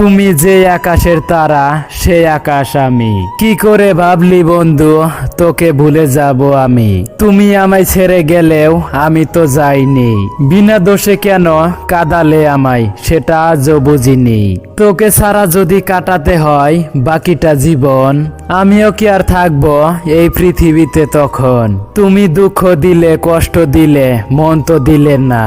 তুমি যে আকাশের তারা সেই আকাশ আমি। কি করে ভাবলি বন্ধু তোকে ভুলে যাব আমি? তুমি আমায় ছেড়ে গেলেও আমি তো যাইনি। বিনা দোষে কেন কাঁদালে আমায় সেটা আজও বুঝিনি। তোকে ছাড়া যদি কাটাতে হয় বাকিটা জীবন, আমিও কি আর থাকবো এই পৃথিবীতে তখন? তুমি দুঃখ দিলে কষ্ট দিলে মন তো দিলে না।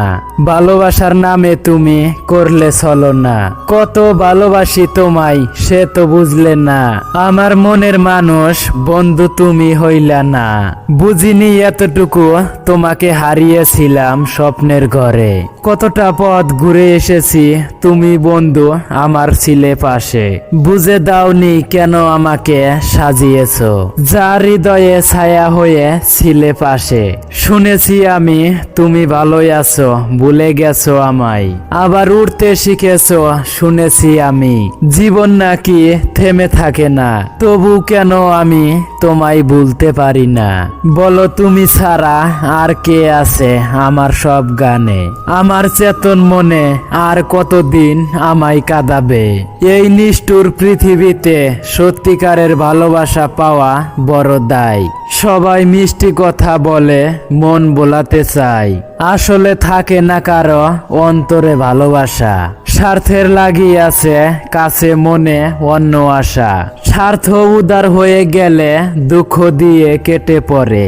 ভালোবাসার নামে তুমি করলে ছলনা। কত ভালোবাসি তোমায় সে তো বুঝলে না। আমার মনের মানুষ বন্ধু তুমি হইলা না। বুঝিনি এতটুকু তোমাকে হারিয়েছিলাম স্বপ্নের ঘরে। কতটা পথ ঘুরে এসেছি তুমি বন্ধু আমার ছিলে পাশে। বুঝে দাওনি কেন আমাকে সাজিয়েছ, যার হৃদয়ে ছায়া হয়ে ছিলে পাশে। শুনেছি আমি তুমি ভালোই আছো, ভুলে গেছো আমায়, আবার উঠতে শিখেছো শুনেছি আমি। জীবন নাকি থেমে থাকে না, তবু কেন আমি তোমায় ভুলতে পারি না? বলো তুমি ছাড়া আর কে আছে আমার সব গানে? আমার চেতন মনে আর কতদিন আমায় কাঁদাবে? এই নিষ্ঠুর পৃথিবীতে সত্যিকারের ভালোবাসা পাওয়া বড় দায়। সবাই মিষ্টি কথা বলে মন বোলাতে চাই, আসলে থাকে না কারো অন্তরে ভালোবাসা। স্বার্থের লাগিয়ে আছে কাছে মনে অন্য আশা। স্বার্থ উদার হয়ে গেলে দুঃখ দিয়ে কেটে পড়ে।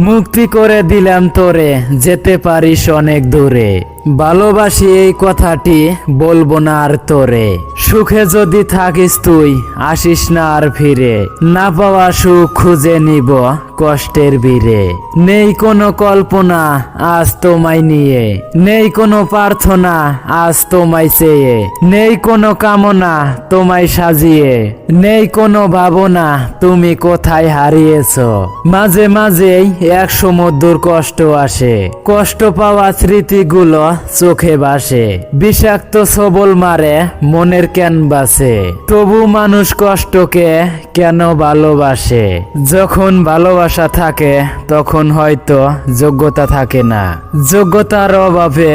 মুক্তি করে দিলাম তোরে, যেতে পারিস অনেক দূরে। ভালোবাসি এই কথাটি বলবো না আর তোরে। সুখে যদি থাকিস তুই আসিস না আর ফিরে। না পাওয়া সুখ খুঁজে নিব কষ্টের ভিড়ে। নেই কোনো কল্পনা আজ তোমায় নিয়ে, নেই কোনো প্রার্থনা আজ তোমায় চেয়ে, নেই কোনো কামনা তোমায় সাজিয়ে, নেই কোনো ভাবনা তুমি কোথায় হারিয়েছ। মাঝে মাঝেই এক সমুদ্র কষ্ট আসে, কষ্ট পাওয়া স্মৃতিগুলো চোখে ভাসে। বিষাক্ত সবল মারে মনের ক্যানভাসে, তবু মানুষ কষ্টকে কেন ভালোবাসে? যখন ভালোবাসা থাকে তখন হয়তো যোগ্যতা থাকে না। যোগ্যতার অভাবে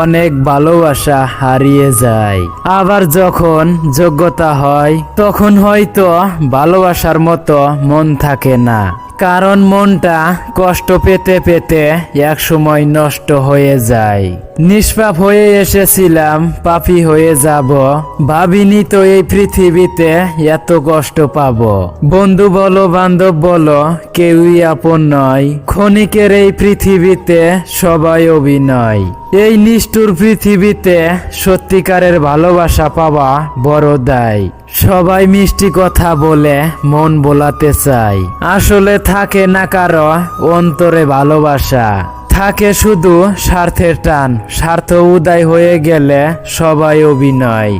অনেক ভালোবাসা হারিয়ে যায়। আবার যখন যোগ্যতা হয় তখন হয়তো ভালোবাসার মতো মন থাকে না। কারণ মনটা কষ্ট পেতে পেতে একসময় নষ্ট হয়ে যায়। নিষ্পাপ হয়ে এসেছিলাম, পাপী হয়ে যাব। ভাবিনি তো এই পৃথিবীতে এত কষ্ট পাবো। বন্ধু বলো বান্ধব বলো কেউই আপন নয়। ক্ষণিকের এই পৃথিবীতে সবাই অভিনয়। এই নিষ্ঠুর পৃথিবীতে সত্যিকারের ভালোবাসা পাওয়া বড় দায়। সবাই মিষ্টি কথা বলে মন বোলাতে চায়, আসলে থাকে না কারো অন্তরে ভালোবাসা। থাকে শুধু স্বার্থের টান, স্বার্থ উদয় হয়ে গেলে সবাই অভিনয়।